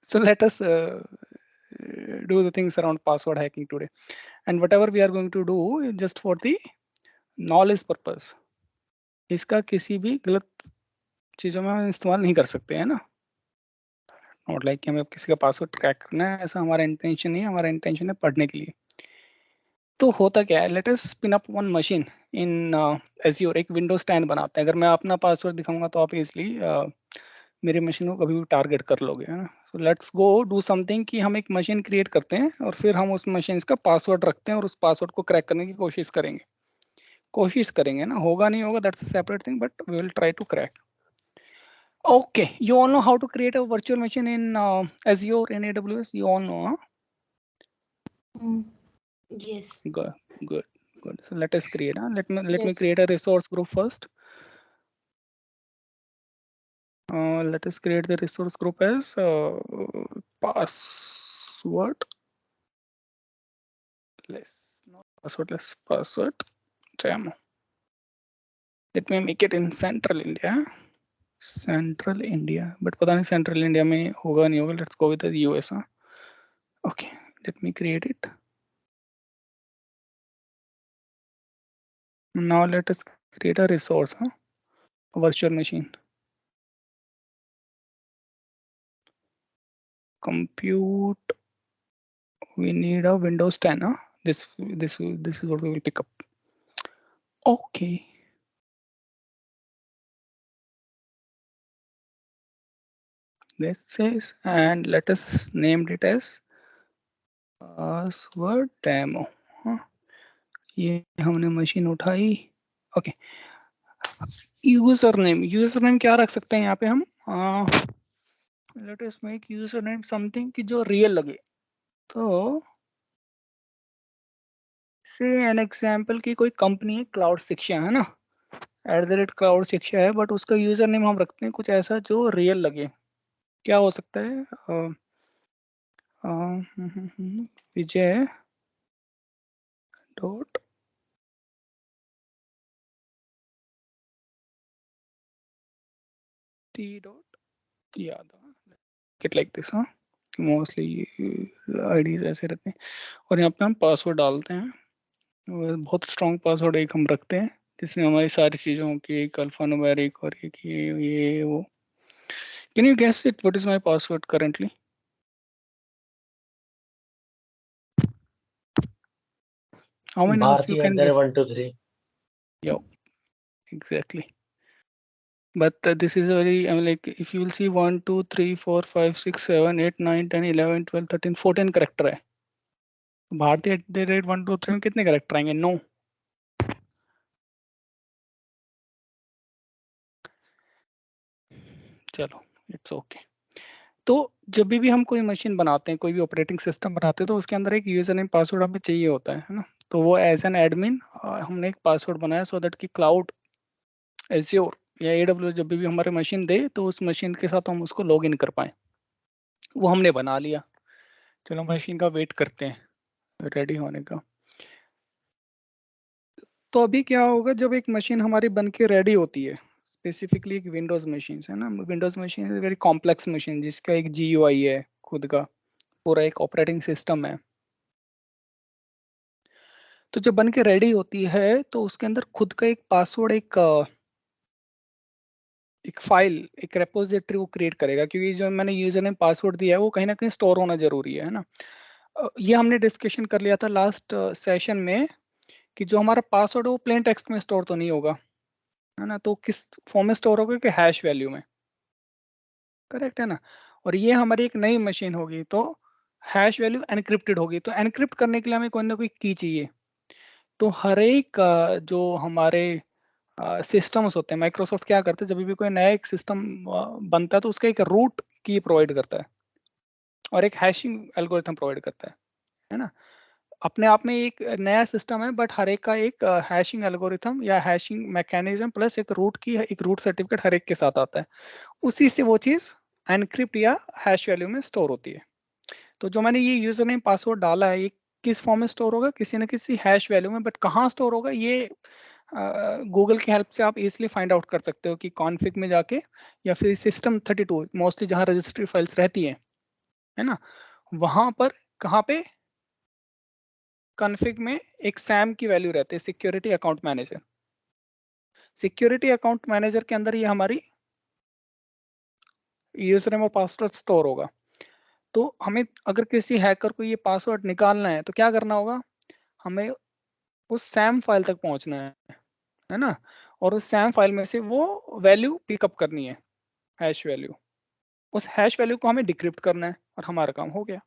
So let us do the things around password hacking today, and whatever we are going to do is just for the knowledge purpose. इसका किसी भी गलत चीजों में हम इस्तेमाल नहीं कर सकते है ना. नॉट लाइक कि हमें किसी का पासवर्ड क्रैक करना है, ऐसा हमारा इंटेंशन नहीं है. हमारा इंटेंशन है पढ़ने के लिए. तो होता क्या है, let us spin up one machine in Azure. एक विंडोज 10 बनाते हैं. अगर मैं अपना पासवर्ड दिखाऊंगा तो आप इजली मेरे मशीन को कभी भी टारगेट कर लोगे, है ना. So let's go do something कि हम एक मशीन क्रिएट करते हैं और फिर हम उस मशीन का पासवर्ड रखते हैं और उस पासवर्ड को क्रैक करने की कोशिश करेंगे ना. होगा नहीं होगा, that's a separate thing, but we will try to crack. Okay, you all know how to create a virtual machine in Azure in AWS. You all know, huh? Yes. Good. So let us create. Let me create a resource group first. Let us create the resource group as password. Password demo. Let me make it in Central India. But पता नहीं Central India में होगा नहीं होगा. Let's go with the US. Huh? Okay, let me create it. Now let us create a resource, huh? A virtual machine. Compute. We need a Windows 10. Huh? This is what we will pick up. Okay. This is, and let us name it as password demo. हाँ? ये हमने machine उठाई. Okay. User name क्या रख सकते हैं यहाँ पे हम. Let us make user name something कि जो रियल लगे. तो से एन एग्जाम्पल की कोई कंपनी है क्लाउड शिक्षा, है ना. @क्लाउड शिक्षा है, बट उसका यूजर नेम हम रखते हैं कुछ ऐसा जो रियल लगे. क्या हो सकता है. Vijay dot T dot Yadav. Get like this. हाँ, मोस्टली आईडीज ऐसे रहते हैं. और यहाँ पे हम पासवर्ड डालते हैं. बहुत स्ट्रॉन्ग पासवर्ड एक हम रखते हैं जिसमें हमारी सारी चीज़ों की एक अल्फान्यूमेरिक और एक ये वो. Can you guess it what is my password currently. How many of you can get? 1 2 3. Yeah, exactly. But this is a very, I mean, like if you will see 1 2 3 4 5 6 7 8 9 10 11 12 13 14 character है. भारतीय @1 2 3 में कितने character आएंगे. No. चलो, it's okay. तो जब भी हम कोई मशीन बनाते हैं, कोई भी ऑपरेटिंग सिस्टम बनाते हैं, तो उसके अंदर एक यूजर नेम पासवर्ड हमें चाहिए होता है ना. तो वो एज एन एडमिन हमने एक पासवर्ड बनाया सो दैट कि क्लाउड एज़्योर या AWS जब भी हमारे मशीन दे तो उस मशीन के साथ हम उसको लॉग इन कर पाए. वो हमने बना लिया. चलो मशीन का वेट करते हैं रेडी होने का. तो अभी क्या होगा जब एक मशीन हमारी बन के रेडी होती है, स्पेसिफिकली एक विंडोज मशीन है ना. Windows machine is very complex machine जिसका एक GUI है खुद का, पूरा एक ऑपरेटिंग सिस्टम है. तो जब बन के रेडी होती है तो उसके अंदर खुद का एक पासवर्ड, एक फाइल, एक रेपोजिटरी वो क्रिएट करेगा. क्योंकि जो मैंने यूजर नेम पासवर्ड दिया है वो कहीं ना कहीं स्टोर होना जरूरी है ना. ये हमने डिस्कशन कर लिया था लास्ट सेशन में कि जो हमारा पासवर्ड है वो प्लेन टेक्स्ट में स्टोर तो नहीं होगा, है ना. तो किस फॉर्म में स्टोर होगा कि हैश वैल्यू में. करेक्ट है ना. और ये हमारी एक नई मशीन होगी तो हैश वैल्यू एनक्रिप्टेड होगी. तो एनक्रिप्ट करने के लिए हमें कोई ना कोई की चाहिए. तो हर एक जो हमारे सिस्टम्स होते हैं, माइक्रोसॉफ्ट क्या करते हैं जब भी कोई नया एक सिस्टम बनता है तो उसका एक रूट की प्रोवाइड करता है और एक हैशिंग एल्गोरिथम प्रोवाइड करता है ना. अपने आप में एक नया सिस्टम है बट हर एक का एक हैशिंग एल्गोरिथम या हैशिंग मैकेनिज्म प्लस एक रूट की, एक रूट सर्टिफिकेट हर एक के साथ आता है. उसी से वो चीज़ एनक्रिप्ट या हैश वैल्यू में स्टोर होती है. तो जो मैंने ये यूजर नेम पासवर्ड डाला है ये किस फॉर्म में स्टोर होगा, किसी न किसी हैश वैल्यू में. बट कहाँ स्टोर होगा ये गूगल की हेल्प से आप इजिली फाइंड आउट कर सकते हो कि कॉन्फ़िग में जाके या फिर सिस्टम 32 मोस्टली जहाँ रजिस्ट्री फाइल्स रहती हैं है ना, वहां पर कहाँ पे कॉन्फ़िग में एक सैम की वैल्यू रहती है, security account manager. Security account manager के अंदर ये हमारी यूजर नेम और पासवर्ड स्टोर होगा। तो हमें अगर किसी हैकर को ये पासवर्ड निकालना है तो क्या करना होगा, हमें उस सैम फाइल तक पहुंचना है ना, और उस सैम फाइल में से वो वैल्यू पिकअप करनी है, हैश वैल्यू। उस हैश वैल्यू को हमें डिक्रिप्ट करना है और हमारा काम हो गया।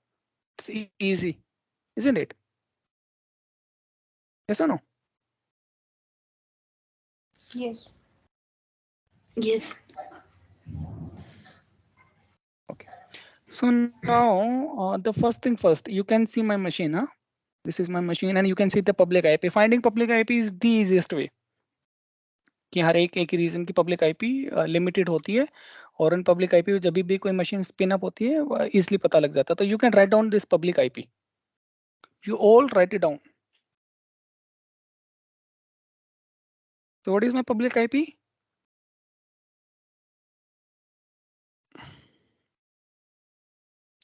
It's easy, isn't it? Yes or no? Yes. Yes. Okay. So now the first thing first, you can see my machine, huh? This is my machine and you can see the public IP. Finding public IP is the easiest way. कि हर एक reason की public IP limited होती है, और in public IP जब भी कोई machine spin up होती है इजिली पता लग जाता है। तो you can write down this public IP, you all right it down. So what is my public IP?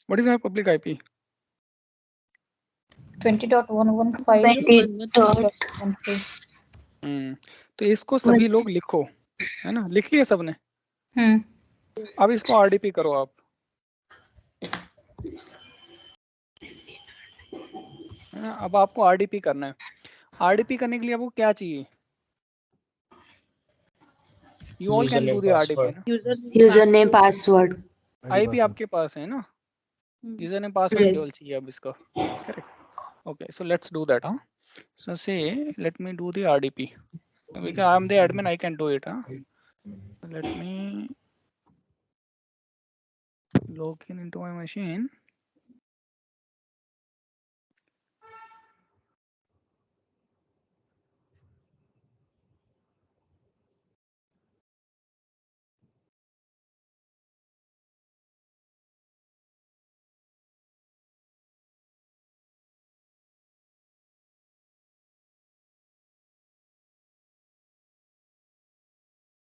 What is my public IP? 20.115.13. तो इसको सभी लोग लिखो, है ना, लिख लिया सबने? अब इसको आरडीपी करो आप। है ना, अब आपको आरडीपी करना है। आरडीपी करने के लिए आपको क्या चाहिए? You all can do the RDP ना। यूजर नेम पासवर्ड आईपी आपके पास है ना, यूजर नेम पासवर्ड केवल चाहिए अब इसका। Correct, okay, so let's do that, huh? So say let me do the RDP because I'm the admin, I can do it, huh? So let me log in into my machine.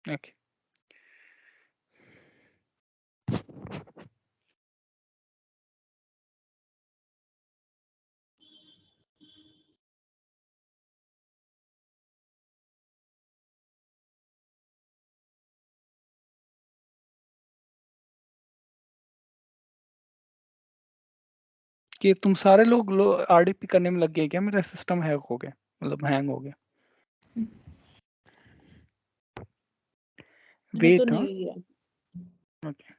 Okay, कि तुम सारे लोग RDP करने में लग गए क्या? मेरा सिस्टम हैक हो गया, मतलब हैंग हो गया। वेट, हाँ, okay,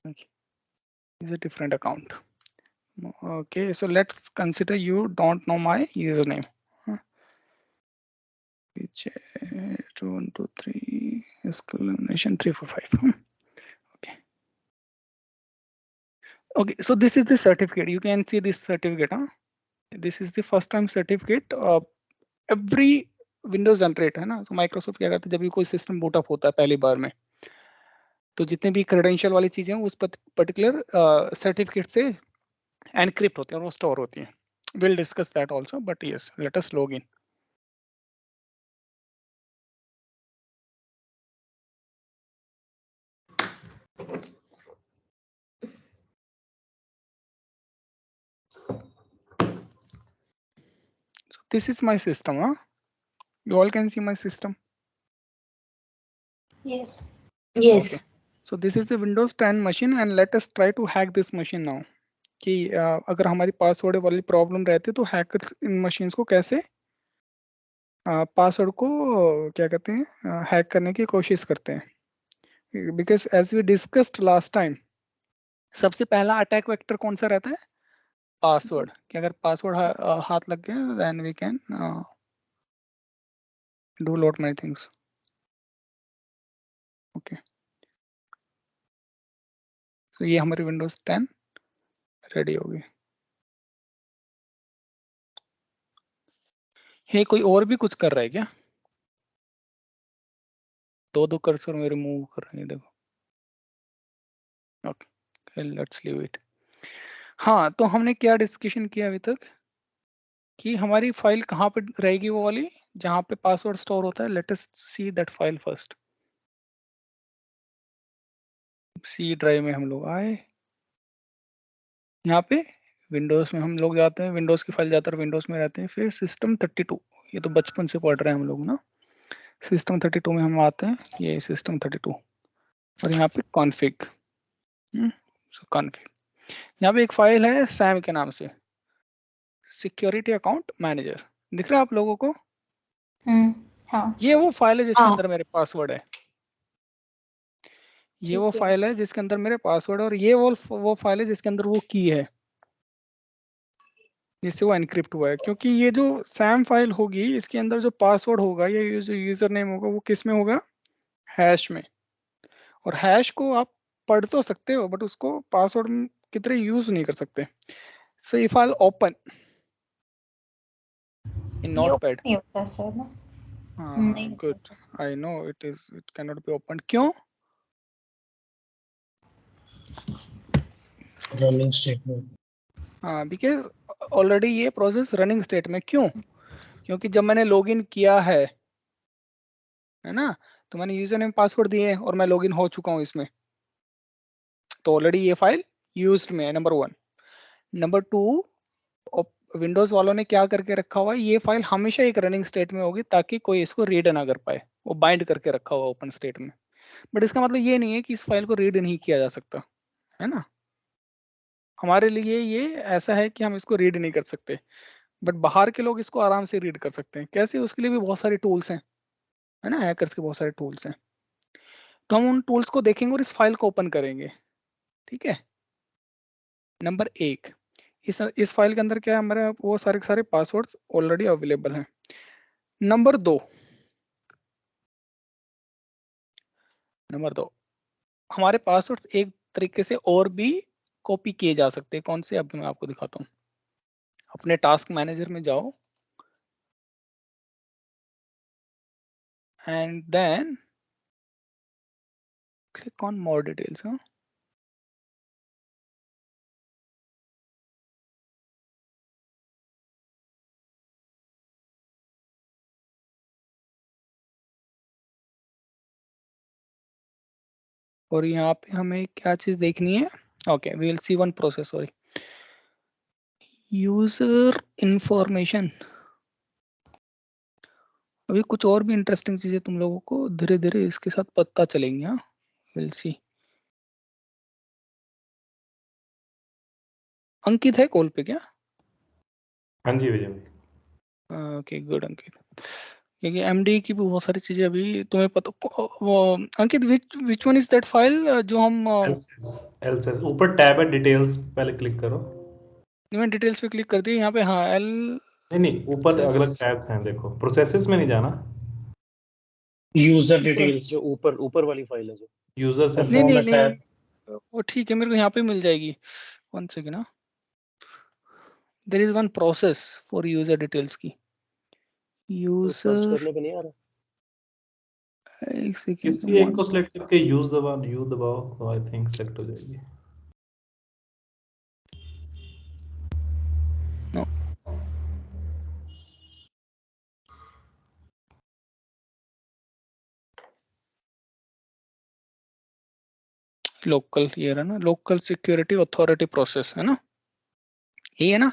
okay, is a different account. Okay, so let's consider you don't know my username, huh? Which 2 1 2 3 exclamation 3 4 5, huh? Okay, so this is the certificate. You can see this certificate, huh? This is the first time certificate. Every Windows generate है ना, तो Microsoft क्या करता है जब भी कोई system boot up होता है पहली बार में, तो जितने भी क्रेडेंशियल वाली चीजें हैं उस पर्टिकुलर सर्टिफिकेट से एनक्रिप्ट होती हैं और वो स्टोर होती हैं। Will discuss that also, but yes, let us log in. So this is my system, huh? You all can see my system. Yes. Yes. Okay. So this is the Windows 10 machine and let us try to hack this machine now. कि अगर हमारी password वाली problem रहती है तो hacker इन machines को कैसे password को क्या कहते हैं हैक करने की कोशिश करते हैं। Because as we discussed last time, सबसे पहला अटैक वेक्टर कौन सा रहता है? पासवर्ड। कि अगर पासवर्ड हाथ लग गया then we can do lot many things. Okay, तो ये हमारी विंडोज 10 रेडी होगी। हे कोई और भी कुछ कर रहा है क्या? दो दो कर्सर मेरे मूव कर रहे हैं, देखो। Okay, let's leave it. हाँ, तो हमने क्या डिस्कशन किया अभी तक कि हमारी फाइल कहाँ पे रहेगी, वो वाली जहाँ पे पासवर्ड स्टोर होता है। Let us see that file first. C drive में हम लोग आए, यहाँ पे विंडोज में हम लोग जाते हैं, विंडोज की फाइल ज़्यादातर विंडोज में रहते हैं। फिर सिस्टम 32, ये तो बचपन से पढ़ रहे हैं हम लोग ना। सिस्टम 32 में हम आते हैं, ये सिस्टम 32 और यहाँ पे कॉन्फ़िग, कॉन्फ़िग। यहाँ पे एक फाइल है सैम के नाम से, सिक्योरिटी अकाउंट मैनेजर, दिख रहा है आप लोगों को? हाँ ये वो फाइल है जिसके हाँ अंदर मेरे पासवर्ड है, ये वो ठीक है। फाइल है जिसके अंदर मेरे पासवर्ड है, और ये वो फाइल है जिसके अंदर वो की है जिससे वो एनक्रिप्ट हुआ है। क्योंकि ये जो सैम फाइल होगी इसके अंदर जो पासवर्ड होगा या जो यूजर नेम होगा वो किस में होगा, हैश में। और हैश को आप पढ़ तो सकते हो बट उसको पासवर्ड की तरह यूज नहीं कर सकते। So if I open in ये ओपन नोटपैड, नहीं होता सर ना? हाँ नहीं होता गुड, था। I know it can not be open, क्यों? रनिंग स्टेट में। हाँ बिकॉज ऑलरेडी ये प्रोसेस रनिंग स्टेट में। क्यों? क्योंकि जब मैंने लॉगिन किया है ना, तो मैंने यूजर नेम पासवर्ड दिए और मैं लॉगिन हो चुका हूँ इसमें, तो ऑलरेडी ये फाइल यूज्ड में है, नंबर 1। नंबर 2, विंडोज वालों ने क्या करके रखा हुआ है, ये फाइल हमेशा एक रनिंग स्टेट में होगी ताकि कोई इसको रीड ना कर पाए, वो बाइंड करके रखा हुआ ओपन स्टेट में। बट इसका मतलब ये नहीं है कि इस फाइल को रीड नहीं किया जा सकता, है ना। हमारे लिए ये ऐसा है कि हम इसको रीड नहीं कर सकते, बट बाहर के लोग इसको आराम से रीड कर सकते हैं। कैसे? उसके लिए भी बहुत सारे टूल्स हैं, है ना, हैकर्स के बहुत सारे टूल्स हैं। तो हम उन टूल्स को देखेंगे और इस फाइल को ओपन करेंगे, ठीक है। नंबर 1, इस फाइल के अंदर क्या है, हमारे वो सारे के सारे पासवर्ड्स ऑलरेडी अवेलेबल हैं। नंबर 2, हमारे पासवर्ड्स एक तरीके से और भी कॉपी किए जा सकते हैं। कौन से? अब मैं आपको दिखाता हूँ। अपने टास्क मैनेजर में जाओ and then click on more details. और यहाँ पे हमें क्या चीज देखनी है? Okay, we will see one process, sorry, user information. अभी कुछ और भी इंटरेस्टिंग चीजें तुम लोगों को धीरे धीरे इसके साथ पता चलेंगी। हाँ, विल सी। अंकित है कॉल पे क्या? हाँ जी विजय भाई। ओके गुड अंकित, क्योंकि एमडी की भी बहुत सारी चीजें अभी तुम्हें पता। वो Ankit, which one is that file जो हम एल्स ऊपर टैब है, डिटेल्स पहले क्लिक करो। मैंने डिटेल्स पे क्लिक कर दिया यहाँ पे। हाँ, एल नहीं ऊपर अलग टैब्स हैं, देखो प्रोसेसेस में नहीं जाना। यूजर डिटेल्स जो ऊपर वाली फाइल है जो यूजर से नहीं नहीं परफॉर्मेंस ऐप। नहीं, वो ठीक है, मेरे को यहाँ पे मिल जाएगी। वन सेकेंड ना, there is one process for user details की। सर्च यूजर, करने पे नहीं आ रहा। एक सेकेंड, किसी एक को सिलेक्ट करके यूज दबाओ, यू दबाओ तो आई थिंक सेलेक्ट हो जाएगी। नो, लोकल, ये रहा ना, लोकल सिक्योरिटी अथॉरिटी प्रोसेस, है ना, ये है ना,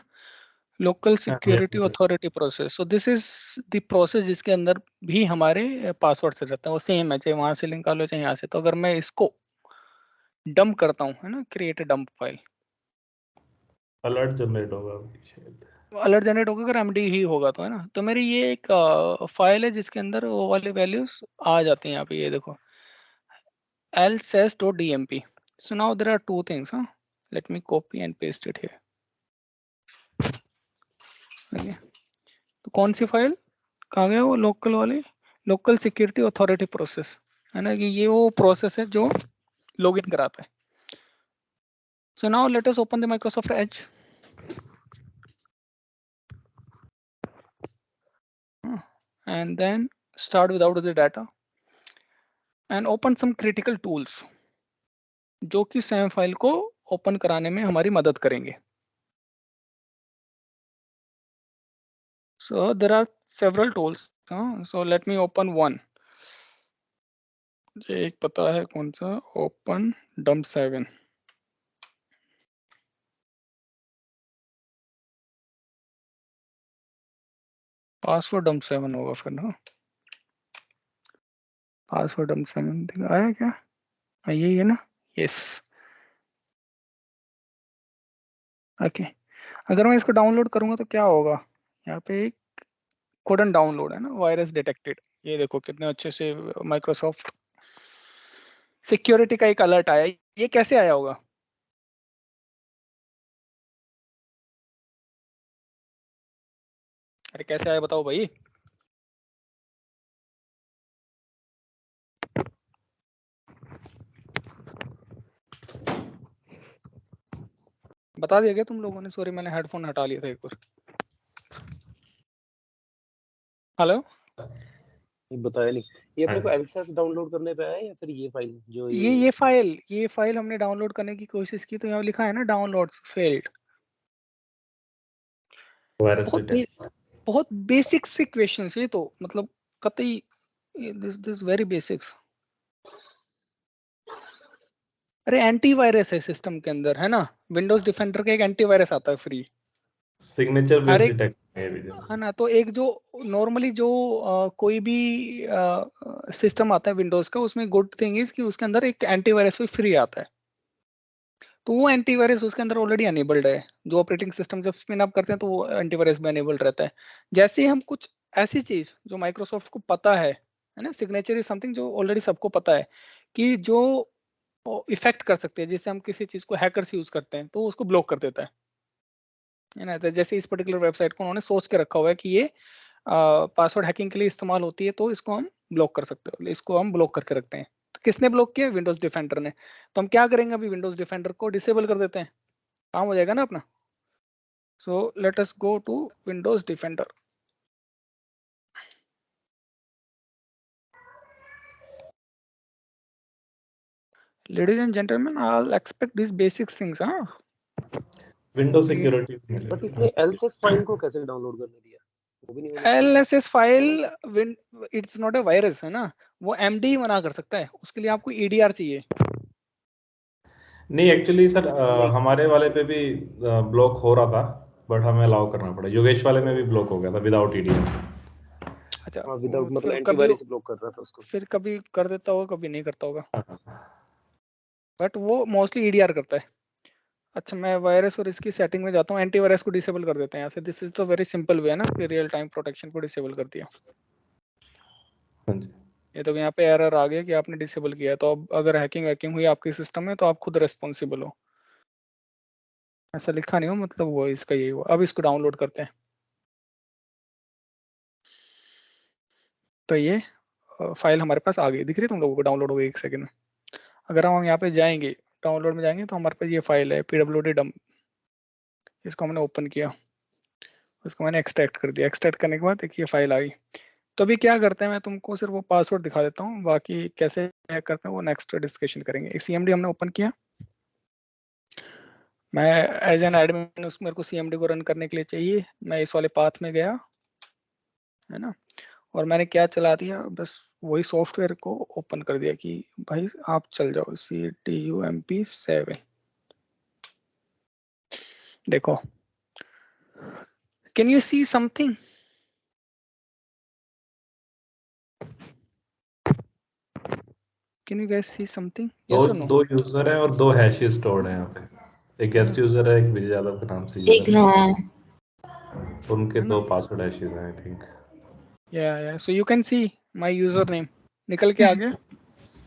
local security authority process. So this is the process जिसके अंदर भी हमारे पासवर्ड से रहते हैं, वो सेम है, चाहे वहां से लिंक लो चाहे यहाँ से। तो अगर मैं इसको डंप करता हूँ, है ना, create a dump file, alert generate होगा अभी शायद। अलर्ट जनरेट होगा अगर एमडी ही होगा तो, है ना। तो मेरी ये एक फाइल है जिसके अंदर वो वाले वैल्यूज आ जाते हैं। यहाँ पे ये देखो, lsas.dmp. So now there are two things, huh? Let me copy and paste it here. Okay. तो कौन सी फाइल कहाँ गया? वो लोकल वाली, लोकल सिक्योरिटी अथॉरिटी प्रोसेस, है ना, कि ये वो प्रोसेस है जो लॉगिन कराता है। So now let us open the Microsoft Edge. And then start without the data and open some critical tools जो कि SAM फाइल को ओपन कराने में हमारी मदद करेंगे। So there are several tools. So let me open one. ये एक पता है कौन सा, ओपन डम्प 7। पासवर्ड डम्प 7 होगा फिर ना, पासवर्ड डम्प 7 आया क्या? हाँ यही है ना, यस। ओके, अगर मैं इसको डाउनलोड करूंगा तो क्या होगा? यहाँ पे एक couldn't डाउनलोड है ना, वायरस डिटेक्टेड। ये देखो कितने अच्छे से माइक्रोसॉफ्ट सिक्योरिटी का एक अलर्ट आया। ये कैसे आया होगा? अरे कैसे आया बताओ भाई। बता दिया क्या तुम लोगों ने? सॉरी मैंने हेडफोन हटा लिया था एक बार। हेलो, बताया नहीं। ये अपने को एलएसएस डाउनलोड करने पे आया या फिर ये फाइल जो ये फाइल हमने डाउनलोड करने की कोशिश की तो यहाँ लिखा है ना डाउनलोड्स फेल्ड। वायरस बहुत डिटेक्ट। बहुत बेसिक से क्वेश्चंस ये तो, मतलब कतई दिस वेरी बेसिक्स। अरे एंटीवायरस है सिस्टम के अंदर है ना, विंडोज डिफेंडर का एक एंटीवायरस आता है फ्री। सिग्नेचर बेस्ड अरे डिटेक्ट है ना, तो एक जो नॉर्मली जो कोई भी सिस्टम आता है विंडोज का, उसमें गुड थिंग इज कि उसके अंदर एक एंटीवायरस भी फ्री आता है। तो वो एंटीवायरस उसके अंदर ऑलरेडी अनेबल्ड है। जो ऑपरेटिंग सिस्टम जब स्पिन अप करते हैं तो वो एंटीवायरस भी अनेबल्ड रहता है। जैसे ही हम कुछ ऐसी चीज जो माइक्रोसॉफ्ट को पता है ना, सिग्नेचर इज समथिंग जो ऑलरेडी सबको पता है कि जो इफेक्ट कर सकते हैं, जिससे हम किसी चीज को हैकर्स यूज करते हैं तो उसको ब्लॉक कर देता है ना। तो जैसे इस पर्टिकुलर वेबसाइट को उन्होंने सोच के रखा हुआ है कि ये पासवर्ड हैकिंग के लिए इस्तेमाल होती है, तो इसको हम ब्लॉक कर सकते हो, इसको हम ब्लॉक करके रखते हैं। तो किसने ब्लॉक किया? विंडोज डिफेंडर ने। तो हम क्या करेंगे, अभी विंडोज डिफेंडर को डिसेबल कर देते हैं, काम हो जाएगा ना अपना। So let us go to Windows Defender. Ladies and gentlemen, I'll expect these basic things, हाँ। Window security. बट इसने एलएसएस फाइल को कैसे डाउनलोड करने दिया? वो भी नहीं होना चाहिए। LSS file it's not a virus है ना, वो MD मना कर सकता है, उसके लिए आपको EDR चाहिए। नहीं एक्चुअली सर नहीं। हमारे वाले पे भी ब्लॉक हो रहा था, बट हमें अलाउ करना पड़ा। योगेश वाले में भी ब्लॉक हो गया था विदाउट ईडीएम। अच्छा, हाँ, विदाउट मतलब फिर कभी एंटीवायरस ब्लॉक कर रहा था उसको। फिर कभी कर देता होगा, कभी नहीं करता होगा, बट वो मोस्टली EDR करता है। अच्छा, मैं वायरस और इसकी सेटिंग में जाता हूँ, एंटीवायरस को डिसेबल कर देते हैं यहाँ से। This is the very simple way है ना, रियल टाइम प्रोटेक्शन को डिसेबल कर दिया। हाँ जी। ये तो यहाँ पे एरर आ गया कि आपने डिसेबल किया है, तो अब अगर हैकिंग वैकिंग हुई आपके सिस्टम में तो आप खुद रेस्पॉन्सिबल हो। ऐसा लिखा नहीं हो, मतलब वो इसका यही हुआ। अब इसको डाउनलोड करते हैं। तो ये फाइल हमारे पास आ गई, दिख रही है तुम लोगों को, डाउनलोड हो गई 1 सेकंड में। अगर हम यहाँ पे जाएंगे, डाउनलोड में जाएंगे, तो हमारे पास ये फाइल है pwd dump। इसको हमने ओपन किया, उसको मैंने एक्सट्रैक्ट कर दिया। एक्सट्रैक्ट करने के बाद देखिए फाइल आ गई। तो अभी क्या करते हैं, मैं तुमको सिर्फ वो पासवर्ड दिखा देता हूँ, बाकी कैसे हैक करते हैं वो नेक्स्ट डिस्कशन करेंगे। CMD हमने ओपन किया, मैं एज एन एडमिन उस मेरे को CMD को रन करने के लिए चाहिए। मैं इस वाले पाथ में गया है ना, और मैंने क्या चला दिया, बस वही सॉफ्टवेयर को ओपन कर दिया कि भाई आप चल जाओ CTUMP7। देखो, can you see something? Can you guys see something? दो यस और नो? दो यूजर हैं और 2 हैशेस स्टोर्ड हैं यहाँ पे। एक गेस्ट यूजर है, एक विजय यादव के नाम से एक यूजर है। हाँ उनके है ना, 2 पासवर्ड हैशेस हैं आई थिंक। या so you can see my user name निकल के आ गया है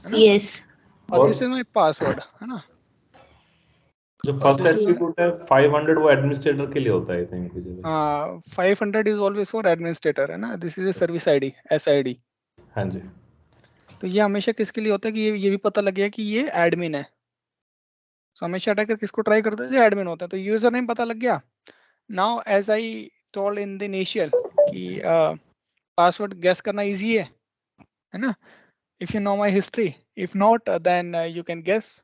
ना, यस और और दिस इज माय पासवर्ड है ना। जो और फर्स्ट दिस इज एट्रीब्यूट है 500 वो एडमिनिस्ट्रेटर के लिए होता है आई थिंक विजय भाई। 500 इज ऑलवेज फॉर एडमिनिस्ट्रेटर है ना। This is a service ID, SID। हाँ जी। तो ये हमेशा किसके लिए होता है कि ये भी पता लग गया कि ये एडमिन है। तो हमेशा अटैकर किसको ट्राई करते हैं? जो एडमिन होता है। तो यूजर नेम पता लग गया। Now as I told in the initial कि पासवर्ड गैस करना इजी है ना। If you know my history, if not then you can guess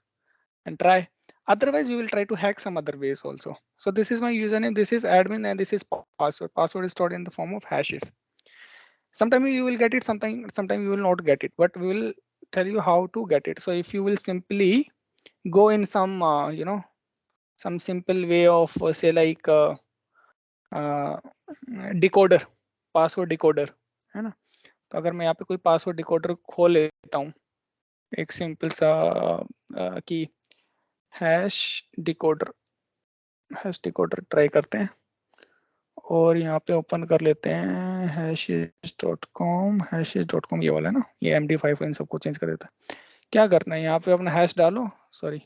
and try. Otherwise, we will try to hack some other ways also. So this is my username, this is admin, and this is password. Password is stored in the form of hashes. Sometimes you will get it, sometimes you will not get it, but we will tell you how to get it. So if you will simply go in some some simple way of say like decoder, password decoder, है ना? तो अगर मैं यहाँ पे कोई password decoder खोल लेता हूँ, एक सिंपल सा कि हैश डिकोडर ट्राई करते हैं और यहाँ पे ओपन कर लेते हैं hashes.com ये वाला है ना, ये MD5 इन सबको चेंज कर देता है। क्या करना है, यहाँ पे अपना हैश डालो, सॉरी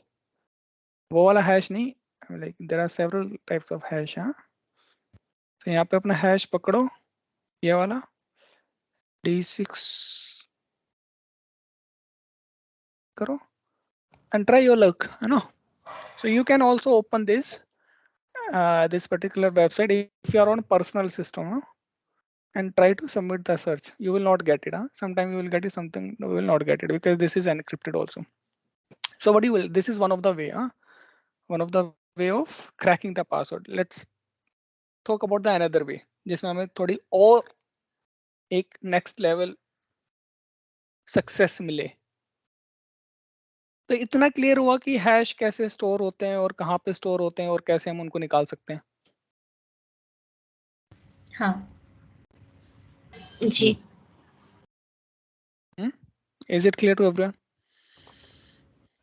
वो वाला हैश नहीं, like there are several types of hash. हाँ, तो यहाँ पे अपना हैश पकड़ो, ये वाला D6 करो and try your luck, you know. So you can also open this this particular website if you are on personal system, huh? And try to submit the search. You will not get it. Huh? Sometime you will get it, something you will not get it because this is encrypted also. So what you will, this is one of the way, huh? One of the way of cracking the password. Let's talk about the another way, जिसमें हमें थोड़ी और एक next level success मिले। तो इतना clear हुआ कि हैश कैसे स्टोर होते हैं और कहाँ पे स्टोर होते हैं और कैसे हम उनको निकाल सकते हैं। हाँ जी। Is it clear to everyone?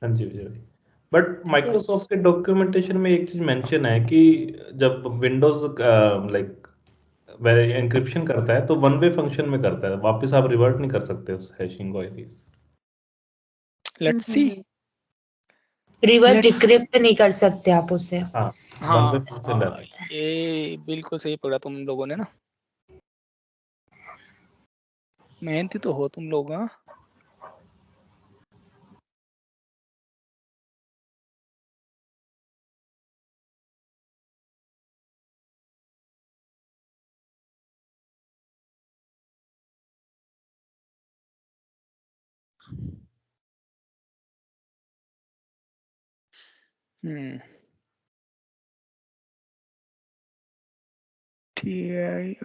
हाँ जी विजय भाई। बट माइक्रोसॉफ्ट के डॉक्यूमेंटेशन में एक चीज मेंशन है कि जब विंडोज लाइक एंक्रिप्शन करता है तो वन वे फंक्शन में करता है, वापस आप रिवर्ट नहीं कर सकते उस हैशिंग को। Let's see. रिवर्स डिक्रिप्ट नहीं कर सकते आप उसे। हाँ, वन वे फंक्शन रहता है। ये बिल्कुल सही पकड़ा तुम लोगों ने ना, मेहनती तो हो तुम लोग। हाँ,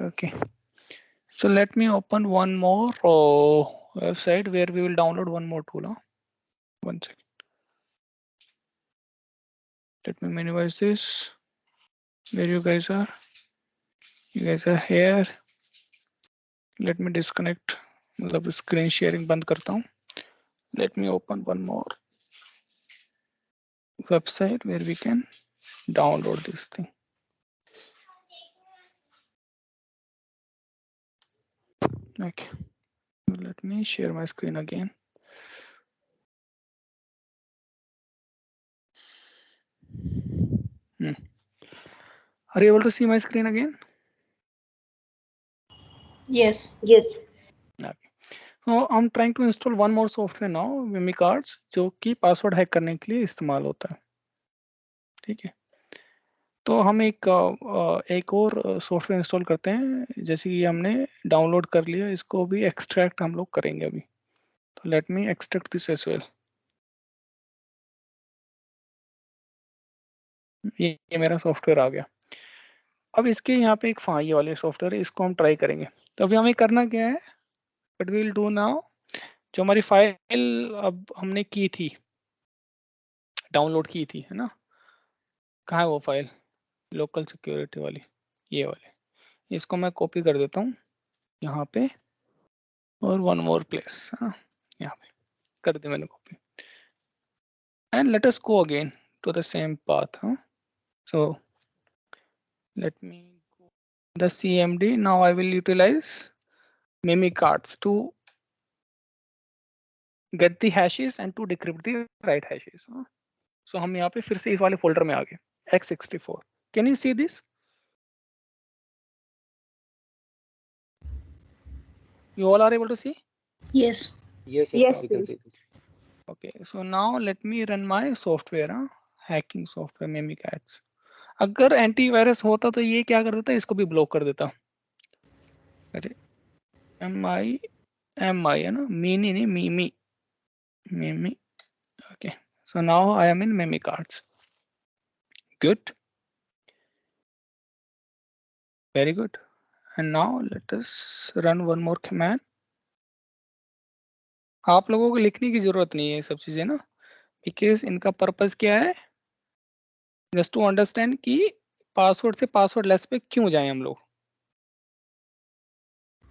okay. So let me open one more website where we will download one more tool. Huh? One second. Let me minimize this. Where you guys are? You guys are here. Let me disconnect. मतलब screen sharing बंद करता हूँ. Let me open one more website where we can download this thing. Okay. Let me share my screen again. Are you able to see my screen again? Yes. Yes. Okay. So I'm trying to install one more software now, Mimicards, जो कि password hack करने के लिए इस्तेमाल होता है। ठीक है, तो हम एक और सॉफ्टवेयर इंस्टॉल करते हैं। जैसे कि हमने डाउनलोड कर लिया, इसको भी एक्सट्रैक्ट हम लोग करेंगे अभी। तो let me extract this as well. ये मेरा सॉफ्टवेयर आ गया। अब इसके यहाँ पे एक ये वाले सॉफ्टवेयर है, इसको हम ट्राई करेंगे। तो अभी हमें करना क्या है, but we will do now, जो हमारी फाइल अब हमने की थी, डाउनलोड की थी, है ना, कहाँ है वो फाइल, लोकल सिक्योरिटी वाली, ये वाले, इसको मैं कॉपी कर देता हूँ यहाँ पे, और वन मोर प्लेस, यहाँ पे कर दी मैंने copy, and let us go again to the same path. So let me go the CMD. Now I will utilize Mimicards to get the hashes and to decrypt the right hashes. So हम यहाँ पे फिर से इस वाले folder में आ गए, x64. Can you see this? You all are able to see? Yes. Yes, Yes, we can yes. see this. Okay, so now let me run my software, hacking software Mimicards. अगर antivirus होता तो ये क्या कर देता, इसको भी block कर देता। अरे MI है ना, मीनी नहीं, Mimi. Okay, so now I am in Mimicards. Good, very good. And now let us run one more command. आप लोगों को लिखने की जरूरत नहीं है ये सब चीजें ना, बिकॉज इनका पर्पस क्या है, जस्ट टू अंडरस्टैंड कि पासवर्ड से पासवर्ड लेस पे क्यों जाएं हम लोग,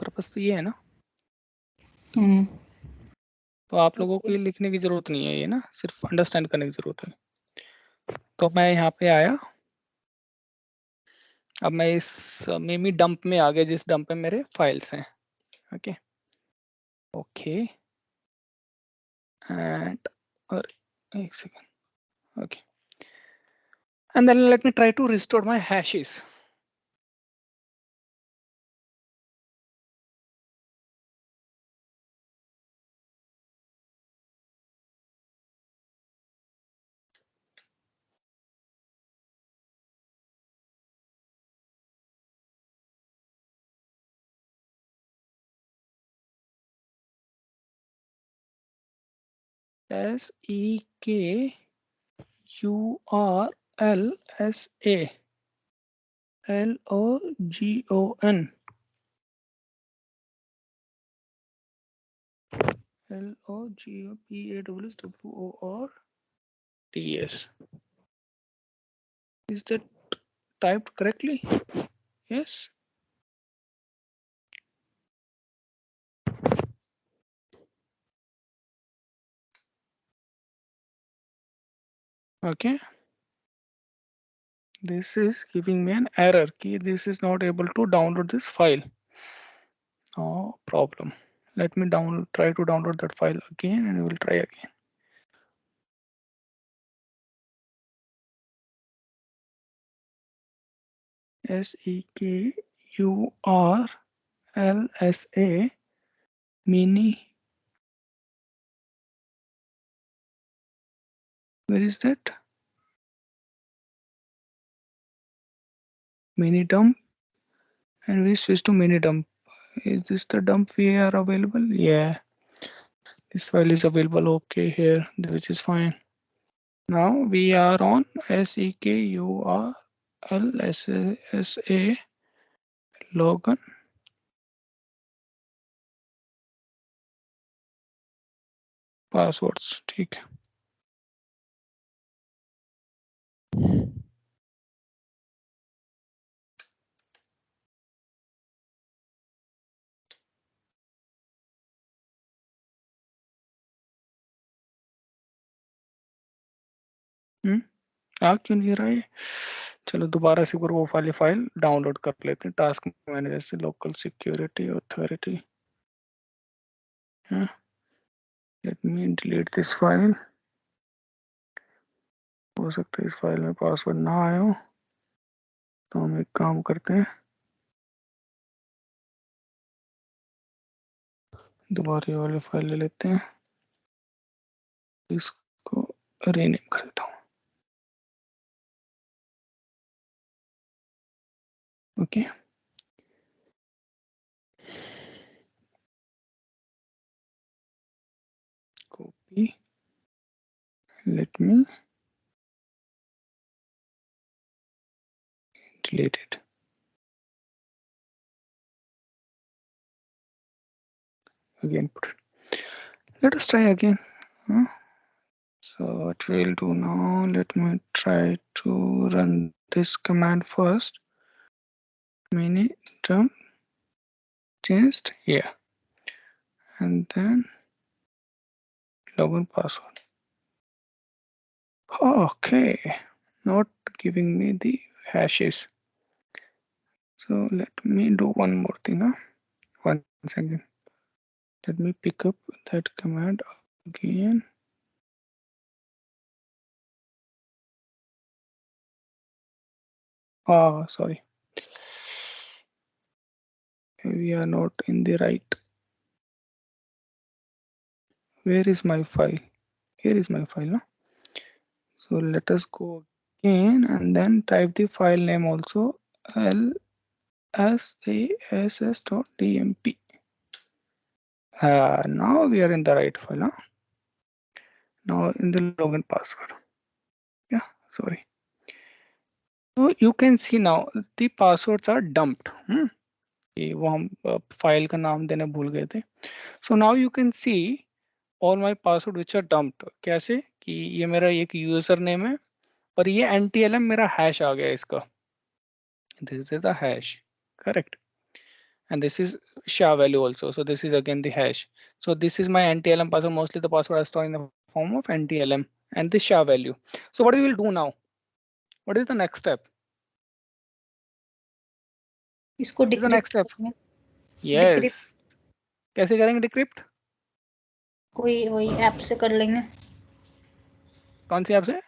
पर्पस तो ये है ना। तो आप लोगों को ये लिखने की जरूरत नहीं है ये ना, सिर्फ अंडरस्टैंड करने की जरूरत है। तो मैं यहाँ पे आया, अब मैं इस मेमी डंप में आ गया, जिस डंप में मेरे फाइल्स हैं। ओके ओके एंड और एक second, okay and then let me try to restore my hashes. SEKURLSALOGON LOGOPAWSWORTS. Is that typed correctly? Yes. Okay. This is giving me an error key. This is not able to download this file. No problem. Let me try to download that file again, and we will try again. SEKURLSA mini. Where is that? Mini dump, and we switch to mini dump. Is this the dump we are available? Yeah, this file is available. Okay, here, which is fine. Now we are on SEKURLSA login. Passwords, ठीक है। आ क्यों नहीं रहा है? चलो दोबारा से वो फाइल डाउनलोड कर लेते हैं। टास्क मैनेजर से local security authority. Let me delete this file. हो सकता है इस फाइल में पासवर्ड ना आया हो, तो हम एक काम करते हैं, दोबारा वाली फाइल ले लेते हैं, इसको रीनेम कर देता हूँ। Okay copy, let me delete it. Again put it. Let us try again. So what we'll do now, let me try to run this command first. Mini dump changed here, and then login password. Okay, not giving me the hashes. So let me do one more thing. One second. Let me pick up that command again. Sorry. We are not in the right. Where is my file? Here is my file. No? So let us go again and then type the file name also, lsass.dmp. Now we are in the right file. Now in the login password. Yeah, sorry. So you can see now the passwords are dumped. वो हम file का नाम देने भूल गए थे. So now you can see all my password which are dumped. कैसे कि ये मेरा एक यूजर नेम है और ये NTLM मेरा हैश आ गया इसका, this is the hash, correct, and this is SHA value also, so this is again the hash. So this is my NTLM password. Mostly the password I store in the form of NTLM and the SHA value. So what we will do now, what is the next step? इसको What is the next step? decrypt Yes, Decrypt. कैसे करेंगे decrypt? कोई वही app से कर लेंगे। कौन सी app से?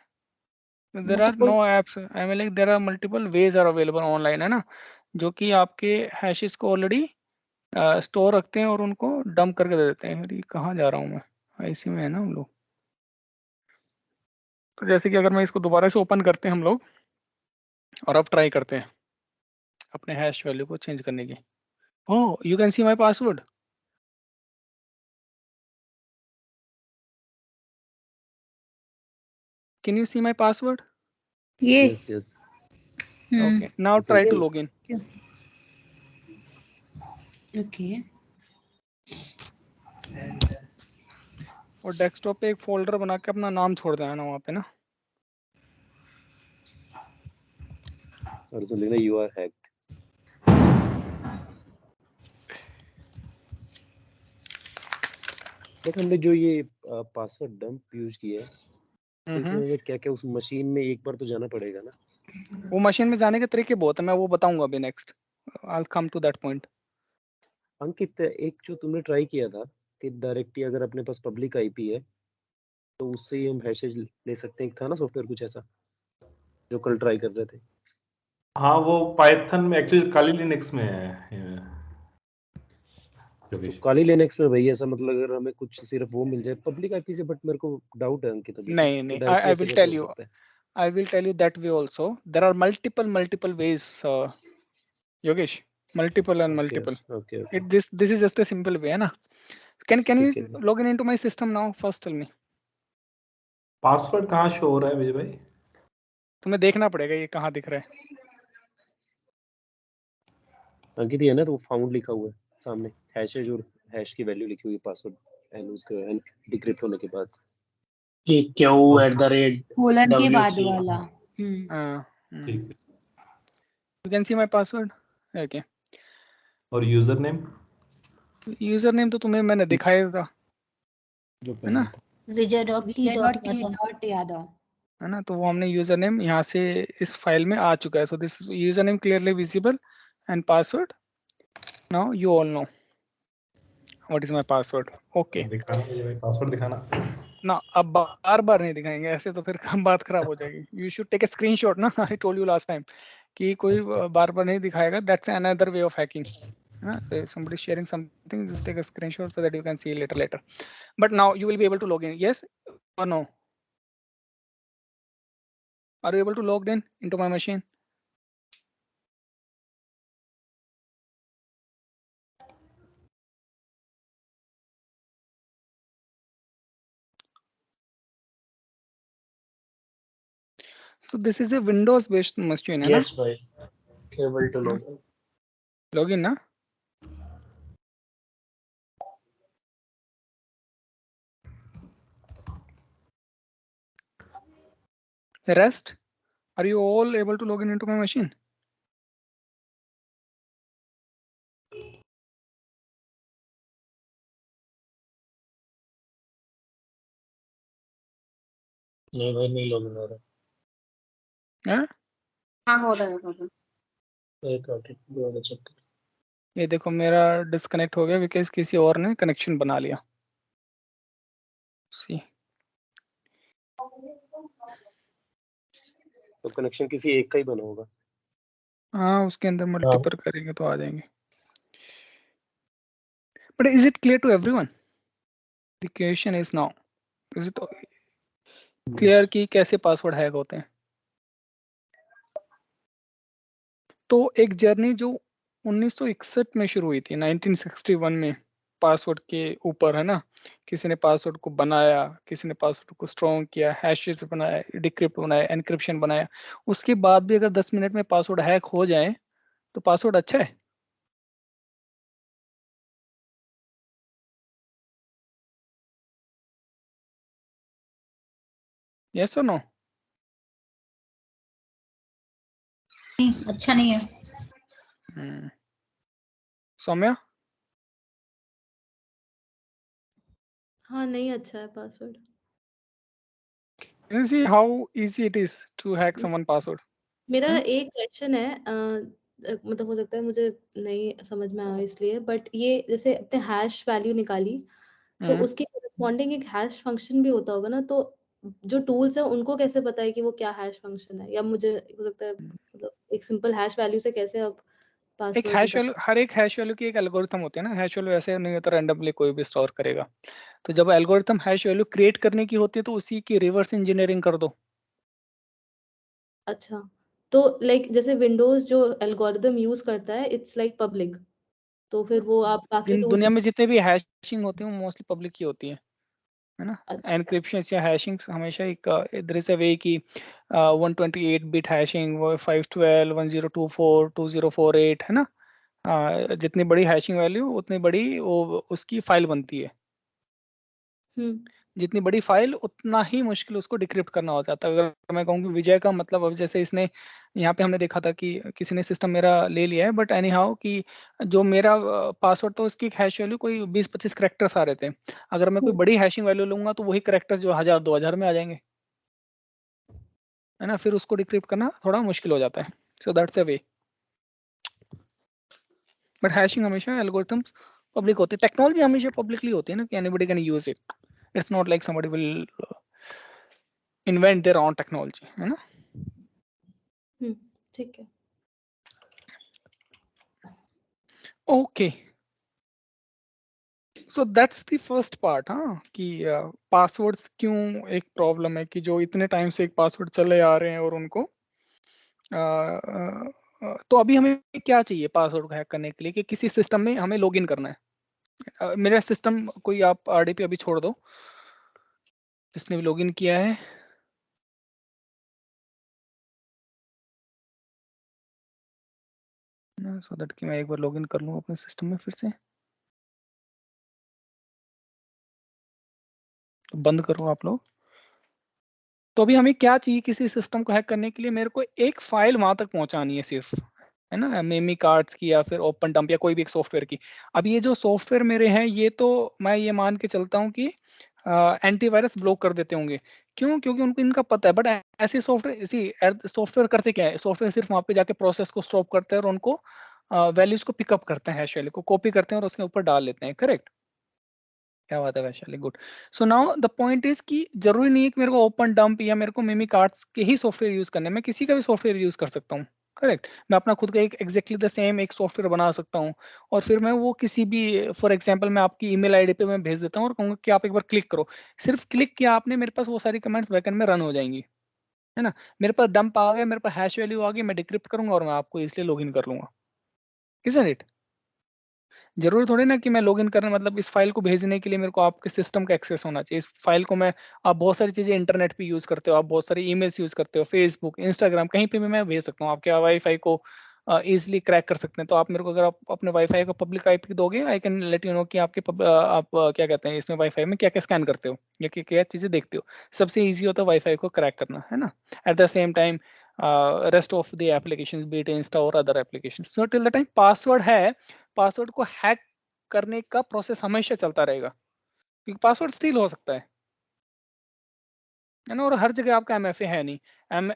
There are मतलब no apps. I mean like there are multiple ways are available online, है ना, जो कि आपके hashes को already स्टोर रखते हैं और उनको डंप करके दे देते हैं। अरे कहाँ जा रहा हूँ मैं, इसी में है ना हम लोग। तो जैसे कि अगर मैं इसको दोबारा से ओपन करते हैं हम लोग और अब ट्राई करते हैं अपने हैश वैल्यू को चेंज करने की। Oh, you can see my password. Can you see my password? ये Yes, yes. Okay, now You can try to see. Log in. Okay और डेस्कटॉप पे एक फोल्डर बना के अपना नाम छोड़ देना वहाँ पे ना। और उसमें लिखना you are hacked. बट हमने जो ये पासवर्ड डंप यूज किया है, तो इसमें हमें क्या क्या उस मशीन में एक बार तो जाना पड़ेगा ना? वो मशीन में जाने के तरीके बहुत है, मैं वो बताऊंगा अभी next, I will come to that point. Ankit, एक जो तुमने ट्राई किया था कि डायरेक्टली अगर अपने पास पब्लिक आईपी है तो उससे ही हम हैशेज ले सकते हैं, था ना सॉफ्टवेयर कुछ ऐसा जो कल ट्राई कर रहे थे? हाँ, वो पाइथन में एक्चुअली काली लिनक्स में है तो योगेश। काली लिनक्स में भाई ऐसा मतलब अगर हमें कुछ सिर्फ वो मिल जाए पब्लिक आईपी से, बट मेरे को डाउट है अंकित अभी नहीं कि नहीं, डायरेक्टली आई ऐसे विल कैसे टेल हो यू, सकता है? I will tell you that way also. There are multiple ways, Yogesh. Multiple and okay multiple. Okay okay, This is just a simple way, है ना? Can you ठीक है। log in into my system now? First tell me. Password कहाँ show हो रहा है विजय भाई? तुम्हें देखना पड़ेगा ये कहाँ दिख रहा है। अंकित ये है ना, तो फाउंड लिखा हुआ है सामने, हैशेज और हैश की वैल्यू लिखी हुई है पासवर्ड एंड उसके डिक्रिप्ट होने के बाद। कि क्यू @ कोलन के बाद W3 वाला। हाँ, ठीक है। you can see my password. Okay. और यूजर नेम? यूजर नेम तो तुम्हें मैंने दिखाया था, जो है ना, विजय.t.यादव। है ना, तो वो हमने यूजर नेम यहाँ से इस फाइल में आ चुका है। So this user name clearly visible and password, now you all know what is my password. Okay दिखाना विजय भाई, पासवर्ड दिखाना। ना, अब बार बार नहीं दिखाएंगे ऐसे तो फिर बात खराब हो जाएगी। You should take a screenshot ना, I told you last time कि कोई बार बार नहीं दिखाएगा, that's another way of hacking, है ना। So if somebody is sharing something, just take a screenshot so that you can see later. But now you will be able to log in, yes or no? Are you able to log in into my machine? So this is a Windows based machine, है ना? Yes भाई, able to log in. Login ना? Rest, are you all able to log in into my machine? नहीं भाई, नहीं login हो रहा। हैं? हाँ हो रहा है एक मिनट दोबारा चेक कर। ये देखो मेरा डिस्कनेक्ट हो गया बिकॉज किसी और ने कनेक्शन बना लिया। सी, तो कनेक्शन किसी एक का ही बना होगा। हाँ उसके अंदर मल्टीपल करेंगे तो आ जाएंगे। But is it clear to everyone? The question is now, is it clear कि कैसे पासवर्ड हैक होते हैं? तो एक जर्नी जो 1961 में शुरू हुई थी, 1961 में, पासवर्ड के ऊपर, है ना, किसी ने पासवर्ड को बनाया, किसी ने पासवर्ड को स्ट्रॉन्ग किया, हैशेस बनाया, डिक्रिप्ट बनाया, एनक्रिप्शन बनाया। उसके बाद भी अगर 10 मिनट में पासवर्ड हैक हो जाए तो पासवर्ड अच्छा है? यस और नो? नहीं, अच्छा नहीं है। सौम्या? हाँ, नहीं अच्छा है password. Can you see how easy it is to hack someone password? मेरा हाँ? एक क्वेश्चन है, मतलब हो सकता है मुझे नहीं समझ में आया इसलिए, बट ये जैसे अपने हैश वैल्यू निकाली तो हम्म। उसके करस्पॉन्डिंग एक हैश फंक्शन भी होता होगा ना, तो जो टूल्स है उनको कैसे पता है कि वो क्या हैश फंक्शन है, या मुझे हो सकता है मतलब एक सिंपल हैश वैल्यू से कैसे अब एक पासवर्ड हैश वैल्यू, हर एक हैश वैल्यू की एक एल्गोरिथम होती है ना। हैश वैल्यू ऐसे नहीं होता रैंडमली कोई भी स्टोर करेगा। तो जब एल्गोरिथम हैश वैल्यू क्रिएट करने की होती है तो उसी की रिवर्स इंजीनियरिंग कर दो। अच्छा, तो लाइक जैसे विंडोज जो एल्गोरिदम यूज करता है इट्स लाइक पब्लिक, तो फिर वो आप बाकी टूल्स। दुनिया में जितने भी हैशिंग होती है वो मोस्टली पब्लिक की होती है ना। अच्छा, एनक्रिप्शन या हैशिंग हमेशा एक देयर इज अ वे की 128 बिट हैशिंग, वो 512 1024 2048 है ना। जितनी बड़ी हैशिंग वैल्यू उतनी बड़ी वो उसकी फाइल बनती है। जितनी बड़ी फाइल उतना ही मुश्किल उसको डिक्रिप्ट करना हो जाता है। अगर मैं कहूँ कि विजय का मतलब, अब जैसे इसने यहाँ पे हमने देखा था कि किसी ने सिस्टम मेरा ले लिया है, बट एनी हाउ कि जो मेरा पासवर्ड था उसकी हैश वैल्यू कोई 20-25 करेक्टर्स आ रहे थे। अगर मैं कोई बड़ी हैशिंग वैल्यू लूंगा तो वही करेक्टर्स जो 1000-2000 में आ जाएंगे, है ना। फिर उसको डिक्रिप्ट करना थोड़ा मुश्किल हो जाता है। So that's a way. But hashing हमेशा एल्गोरिथम्स पब्लिक होती है। टेक्नोलॉजी हमेशा पब्लिकली होती है ना, कि anybody can use it. It's not like somebody will invent their own technology, है ना। ठीक है। Okay, so that's the first part. हाँ, कि पासवर्ड्स क्यों एक प्रॉब्लम है, कि जो इतने टाइम से एक पासवर्ड चले आ रहे हैं और उनको तो अभी हमें क्या चाहिए पासवर्ड को हैक करने के लिए, कि किसी सिस्टम में हमें लॉगिन करना है। मेरा सिस्टम कोई आप आरडीपी अभी छोड़ दो, जिसने भी लॉगिन किया है। सो दैट कि मैं एक बार लॉगिन कर लूँ अपने सिस्टम में फिर से। तो बंद करो आप लोग। तो अभी हमें क्या चाहिए किसी सिस्टम को हैक करने के लिए? मेरे को एक फाइल वहां तक पहुंचानी है सिर्फ, है ना। मेमी कार्ड्स की या फिर ओपन डंप या कोई भी एक सॉफ्टवेयर की। अब ये जो सॉफ्टवेयर मेरे हैं, ये तो मैं ये मान के चलता हूँ कि एंटीवायरस ब्लॉक कर देते होंगे। क्यों? क्योंकि उनको इनका पता है। बट ऐसे सॉफ्टवेयर, इसी सॉफ्टवेयर करते क्या है? सॉफ्टवेयर सिर्फ वहां पे जाके प्रोसेस को स्टॉप करते हैं और उनको वैल्यूज को पिकअप करते हैं, हैश वैल्यू को कॉपी करते हैं और उसके ऊपर डाल लेते हैं। करेक्ट? क्या बात है Vaishali, good. So now the point is कि जरूरी नहीं है कि मेरे को ओपन डंप या मेरे को मिमी कार्ड्स के ही सॉफ्टवेयर यूज करने में, किसी का भी सॉफ्टवेयर यूज कर सकता हूँ। करेक्ट? मैं अपना खुद का एक एग्जैक्टली द सेम एक सॉफ्टवेयर बना सकता हूँ और फिर मैं वो किसी भी, फॉर एग्जांपल मैं आपकी ईमेल आईडी पे मैं भेज देता हूँ और कहूँगा कि आप एक बार क्लिक करो। सिर्फ क्लिक किया आपने, मेरे पास वो सारी कमेंट्स बैकएंड में रन हो जाएंगी, है ना। मेरे पास डंप आ गया, मेरे पास हैश वैल्यू आ गई, मैं डिक्रिप्ट करूंगा और मैं आपको इसलिए लॉगिन कर लूंगा। Isn't it? जरूरी थोड़ी ना कि मैं लॉगिन करने, मतलब इस फाइल को भेजने के लिए मेरे को आपके सिस्टम का एक्सेस होना चाहिए। इस फाइल को मैं, आप बहुत सारी चीजें इंटरनेट पे यूज करते हो, आप बहुत सारी ईमेल्स यूज करते हो, फेसबुक, इंस्टाग्राम, कहीं पे भी मैं भेज सकता हूँ। आपके वाईफाई को इजिली क्रैक कर सकते हैं। तो आप मेरे को, अगर आप अपने वाईफाई को पब्लिक आईपी दोगे, I can let you know कि आपके आप क्या कहते हैं इसमें वाईफाई में क्या क्या स्कैन करते हो या क्या क्या चीजें देखते हो। सबसे ईजी होता है वाईफाई को क्रैक करना, है ना। At the same time rest of the application, be it Insta और other application. So till the time password है, पासवर्ड को हैक करने का प्रोसेस हमेशा चलता रहेगा, क्योंकि पासवर्ड स्टील हो सकता है ना। और हर जगह आपका एमएफए है नहीं।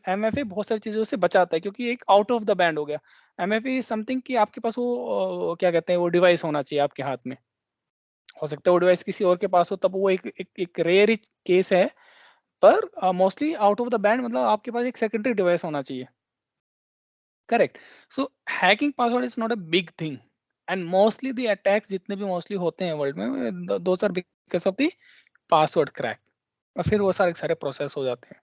एमएफए बहुत सारी चीजों से बचाता है, क्योंकि एक आउट ऑफ द बैंड हो गया। एमएफए इज समथिंग कि आपके पास वो क्या कहते हैं, वो डिवाइस होना चाहिए आपके हाथ में। हो सकता है वो डिवाइस किसी और के पास हो, तब वो एक रेयर केस है। पर mostly out of the band मतलब आपके पास एक सेकेंडरी डिवाइस होना चाहिए। Correct? So hacking password is not a big thing, and mostly the attacks जितने भी मोस्टली होते हैं वर्ल्ड में, those are because of the password crack. और फिर वो सारे सारे प्रोसेस हो जाते हैं।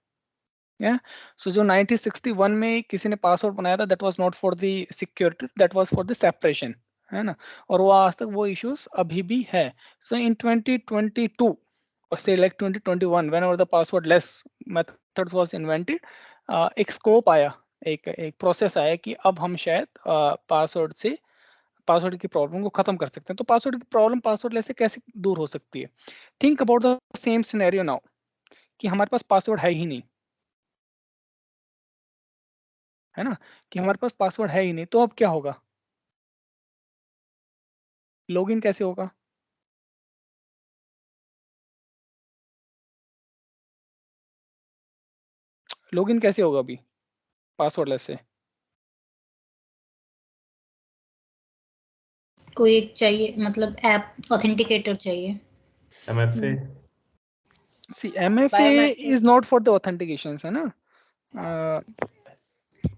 या सो जो 1961 में किसी ने पासवर्ड बनाया था, that was not for the security, that was for the separation, है ना। और वो आज तक वो इश्यूज अभी भी है। सो इन 2022 or say like 2021, whenever the passwordless methods was invented, एक स्कोप आया, एक प्रोसेस आया कि अब हम शायद पासवर्ड से, पासवर्ड की प्रॉब्लम को खत्म कर सकते हैं। तो पासवर्ड की प्रॉब्लम पासवर्डलेस से कैसे दूर हो सकती है? Think about the same scenario now, कि हमारे पास पासवर्ड है ही नहीं, है ना, कि हमारे पास पासवर्ड है ही नहीं, तो अब क्या होगा, लॉगिन कैसे होगा? लॉगिन कैसे होगा अभी पासवर्डलेस से? कोई एक चाहिए, मतलब ऐप ऑथेंटिकेटर चाहिए। MFA See, MFA Biometric. is not for the authentications, है ना,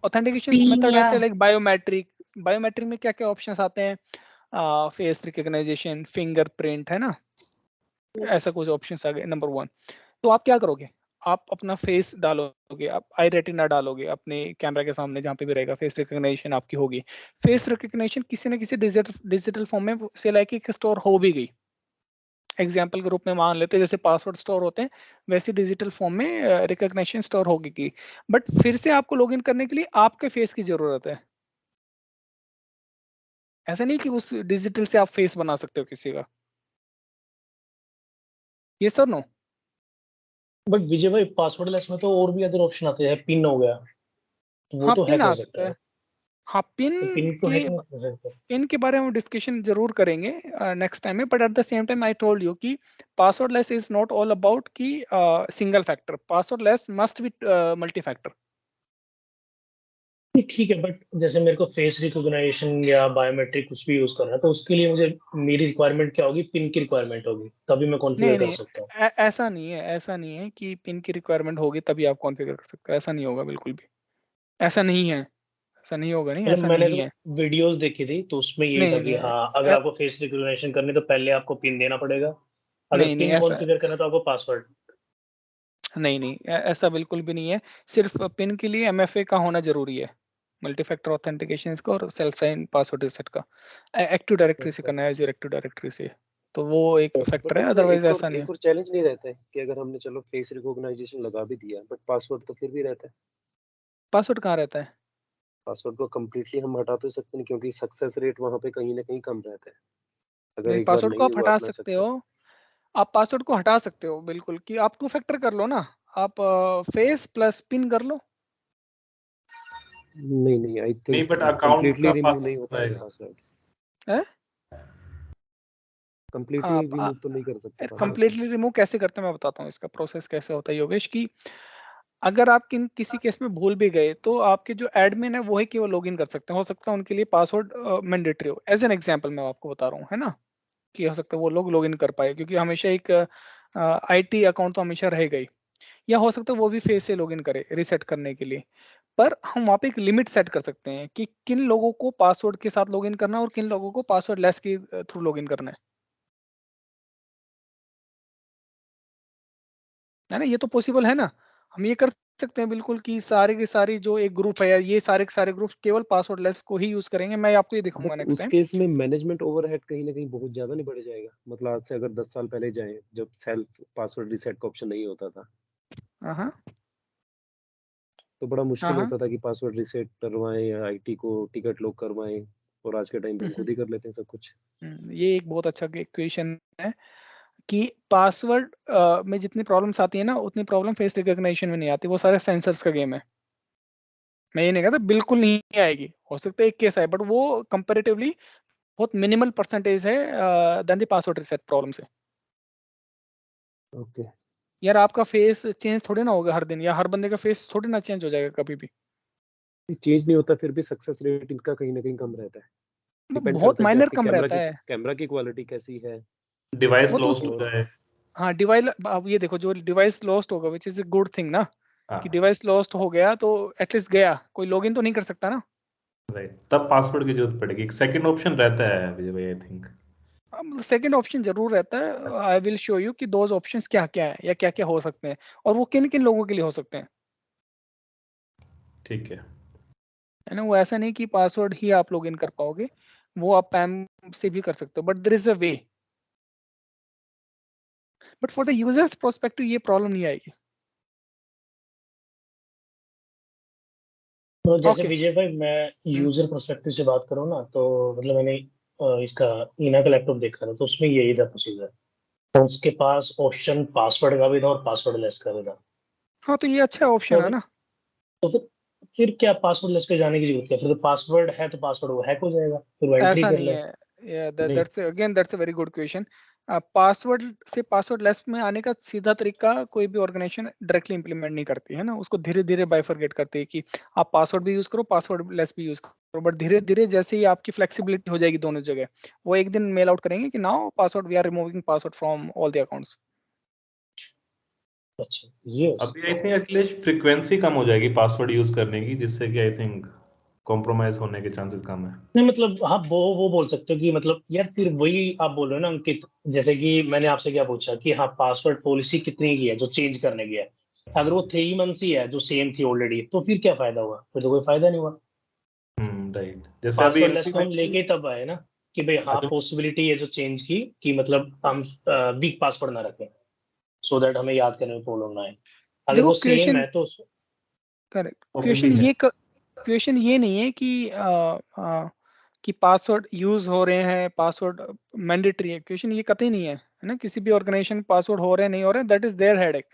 ऑथेंटिकेशन PIN मेथड या ऐसे लाइक बायोमेट्रिक, बायोमेट्रिक में क्या क्या ऑप्शंस आते हैं, फेस रिकॉग्नाइजेशन, फिंगरप्रिंट, है ना, ऐसा कुछ ऑप्शंस आ गए। नंबर 1, तो आप क्या करोगे, आप अपना फेस डालोगे, आप आई रेटिना डालोगे अपने कैमरा के सामने, जहाँ पे भी रहेगा फेस रिकॉग्निशन आपकी होगी। फेस रिकॉग्निशन किसी न किसी डिजिटल फॉर्म में से लाइक स्टोर हो भी गई, एग्जाम्पल के रूप में मान लेते हैं, जैसे पासवर्ड स्टोर होते हैं वैसे डिजिटल फॉर्म में रिकॉग्निशन स्टोर होगी की, बट फिर से आपको लॉगिन करने के लिए आपके फेस की जरूरत है। ऐसा नहीं कि उस डिजिटल से आप फेस बना सकते हो किसी का, ये सर नो। बट विजय भाई पासवर्ड लेस में तो और भी अदर ऑप्शन आते हैं, पिन हो गया, तो वो हाँ तो पिन हैक आ हो सकता सकता है, है, हाँ पिन तो पिन को हैक के नहीं कर सकते। पिन के बारे में डिस्कशन जरूर करेंगे नेक्स्ट टाइम में, but at the same time I told you कि password less is not all about कि single factor, password less must be multi factor. ठीक है, बट जैसे मेरे को फेस रिकॉग्निशन या बायोमेट्रिक कुछ भी यूज करना है, तो उसके लिए मुझे मेरी रिक्वायरमेंट क्या होगी, पिन की रिक्वायरमेंट होगी, तभी मैं कॉन्फ़िगर नहीं कर नहीं, सकता हूँ। ऐसा नहीं है, ऐसा नहीं है कि पिन की रिक्वायरमेंट होगी तभी आप कॉन्फ़िगर कर सकते हो, ऐसा नहीं होगा बिल्कुल भी, ऐसा नहीं है, ऐसा नहीं होगा, नहीं मतलब ऐसा मैंने नहीं तो है। वीडियोस देखी थी, तो उसमें यही था नहीं कि नहीं हाँ, अगर आपको फेस रिकॉग्निशन करनी है तो पहले आपको पिन देना पड़ेगा, अगर नहीं नहीं पिन ऐसा कॉन्फ़िगर करना है तो आपको पासवर्ड। नहीं नहीं ऐसा बिल्कुल भी नहीं है, सिर्फ पिन के लिए एमएफए का होना जरूरी है, मल्टी फैक्टर ऑथेंटिकेशन का और सेल्फ साइन पासवर्ड रीसेट का, एक्टिव डायरेक्टरी से अच्छा। करना है, एज एक्टिव डायरेक्टरी से, तो वो एक बट फैक्टर है, इसमें अदरवाइज ऐसा नहीं है। एक और चैलेंज नहीं रहता है कि अगर हमने चलो फेस रिकॉग्नाइजेशन लगा भी दिया, बट पासवर्ड तो फिर भी रहता है। पासवर्ड कहाँ रहता है? पासवर्ड को कम्प्लीटली हम हटा तो सकते नहीं, क्योंकि सक्सेस रेट वहाँ पे कहीं ना कहीं कम रहता है। अगर नहीं, एक बार पासवर्ड को नहीं आप हुआ हटा अपना सकते हो, सक्सेस। आप पासवर्ड को हटा सकते हो बिल्कुल, कि आप टू फैक्टर कर लो ना, आप फेस प्लस पिन कर लो। नहीं नहीं, आई नहीं, थिंक बट अकाउंट कम्प्लीटली का रिमूव नहीं हो पासवर्ड पाएगा रहेगा। पासवर्ड। है कम्प्लीटली रिमूव तो नहीं कर सकते पासवर्ड को। कंप्लीटली रिमूव कैसे करते हैं मैं बताता हूँ, इसका प्रोसेस कैसे होता है योगेश, की अगर आप किसी केस में भूल भी गए तो आपके जो एडमिन है वो ही केवल लॉगिन कर सकते हैं, हो सकता है उनके लिए पासवर्ड मैंडेटरी हो, एज एन एग्जांपल मैं आपको बता रहा हूँ, है ना, कि हो सकता है वो लोग लॉगिन कर पाए, क्योंकि हमेशा एक आईटी अकाउंट तो हमेशा रहेगा ही, या हो सकता है वो भी फेस से लॉगिन करे रीसेट करने के लिए, पर हम वहाँ पे एक लिमिट सेट कर सकते हैं कि किन लोगों को पासवर्ड के साथ लॉगिन करना है और किन लोगों को पासवर्ड लेस के थ्रू लॉगिन करना है ना, ये तो पॉसिबल है ना, हम ये कर सकते हैं बिल्कुल कि सारे के सारे जो एक ग्रुप है, या ये सारे के सारे ग्रुप केवल पासवर्ड लेस को ही यूज करेंगे, मैं आपको ये दिखाऊंगा बट नेक्स्ट उस टाइम। केस में मैनेजमेंट ओवरहेड कहीं ना कहीं बहुत ज्यादा नहीं बढ़ जाएगा? मतलब आज से अगर 10 साल पहले जाएं, जब सेल्फ पासवर्ड रिसेट का ऑप्शन नहीं होता था, हाँ हाँ तो बड़ा हाँ मुश्किल हाँ। होता था कि पासवर्ड रिसेट करवाएं या आईटी को टिकट लॉक करवाएं, और आज के टाइम पे हम खुद ही कर लेते हैं सब कुछ। ये एक बहुत अच्छा क्वेश्चन है कि पासवर्ड में जितनी प्रॉब्लम्स आती है ना, उतनी प्रॉब्लम फेस रिकॉग्निशन में नहीं आती, वो सारे सेंसर्स का गेम है। मैं ये नहीं कहता बिल्कुल नहीं आएगी, हो सकता है एक केस आए, बट वो कंपेरेटिवली बहुत मिनिमल परसेंटेज है than the password reset problem से। ओके। यार आपका फेस चेंज थोड़ी ना होगा हर दिन, या हर बंदे का फेस थोड़ी ना चेंज हो जाएगा कभी भी, चेंज नहीं होता फिर भी सक्सेस रेट इनका कहीं ना कहीं कम रहता है। डिपेंड बहुत करता है कि माइनर आपकी कम रहता है। कैमरा की क्वालिटी कैसी है। डिवाइस वो तो लॉस्ट उसकी, हो जाए। हाँ डिवाइस, अब ये देखो जो डिवाइस लॉस्ट होगा विच इज ए गुड थिंग ना, कि हाँ, डिवाइस लॉस्ट हो गया तो एटलीस्ट गया, कोई लॉगिन तो नहीं कर सकता ना। राइट, तब पासवर्ड की जरूरत पड़ेगी। एक सेकंड ऑप्शन रहता है विजय भाई, आई थिंक। सेकंड ऑप्शन जरूर रहता है, आई विल शो यू कि दोज ऑप्शंस क्या क्या है या क्या क्या हो सकते हैं, और वो किन किन लोगों के लिए हो सकते हैं, ठीक है। है ना। वो ऐसा नहीं कि पासवर्ड ही आप लॉगिन कर पाओगे, वो आप पैम से भी कर सकते हो, but there is a way, but for the users prospective ये प्रॉब्लम नहीं आएगी। तो जैसे ओके विजय भाई, मैं यूजर पर्सपेक्टिव से बात करूँ ना, तो मतलब मैंने इसका ईना का लैपटॉप देखा था, तो उसमें यही था प्रोसीजर तो उसके पास ऑप्शन पासवर्ड का भी था और पासवर्ड लेस का भी था। हाँ, तो ये अच्छा ऑप्शन है ना। तो फिर क्या पासवर्ड लेस पे जाने की जरूरत क्या? फिर तो पासवर्ड है तो पासवर्ड वो हैक हो जाएगा, फिर वो एंट्री ऐसा कर नहीं ले। है, नहीं। That's a very good question. Password से पासवर्ड लेस में आने का सीधा तरीका कोई भी ऑर्गेनाइजेशन डायरेक्टली इंप्लीमेंट नहीं करती है ना, उसको धीरे धीरे बाइफरगेट करती है कि आप पासवर्ड भी यूज करो, पासवर्ड लेस भी यूज करो, बट धीरे धीरे जैसे ही आपकी फ्लेक्सिबिलिटी हो जाएगी दोनों जगह, वो एक दिन मेल आउट करेंगे कि now password we are removing password from all the accounts. अच्छा, ये अभी आई थिंक अखिलेश फ्रीक्वेंसी कम हो जाएगी पासवर्ड यूज करने की, जिससे कि आई थिंक कॉम्प्रोमाइज होने के चांसेस कम है। नहीं, मतलब हाँ, वो बोल सकते हो कि मतलब यार फिर वही आप बोल रहे हो ना अंकित, जैसे कि मैंने आपसे क्या पूछा कि हाँ पासवर्ड पॉलिसी कितनी की है जो चेंज करने की है, अगर वो 3 मंथ्स ही है जो सेम थी ऑलरेडी, तो फिर क्या फायदा हुआ? फिर तो कोई फायदा नहीं हुआ। राइट, जैसे अभी पासवर्ड लेस को हम लेके तब आए ना कि भाई हाँ पॉसिबिलिटी है जो चेंज की कि मतलब हम वीक पासवर्ड ना रखें, सो दैट हमें याद करने में प्रॉब्लम ना आए। अगर देखो वो सेम क्वेश्चन, है तो करेक्ट, Probably है। क्वेश्चन ये नहीं है कि पासवर्ड यूज हो रहे हैं, पासवर्ड मैंडेटरी है, क्वेश्चन ये कतई नहीं है ना। किसी भी ऑर्गेनाइजेशन पासवर्ड हो रहे हैं नहीं हो रहे हैं, that is there headache.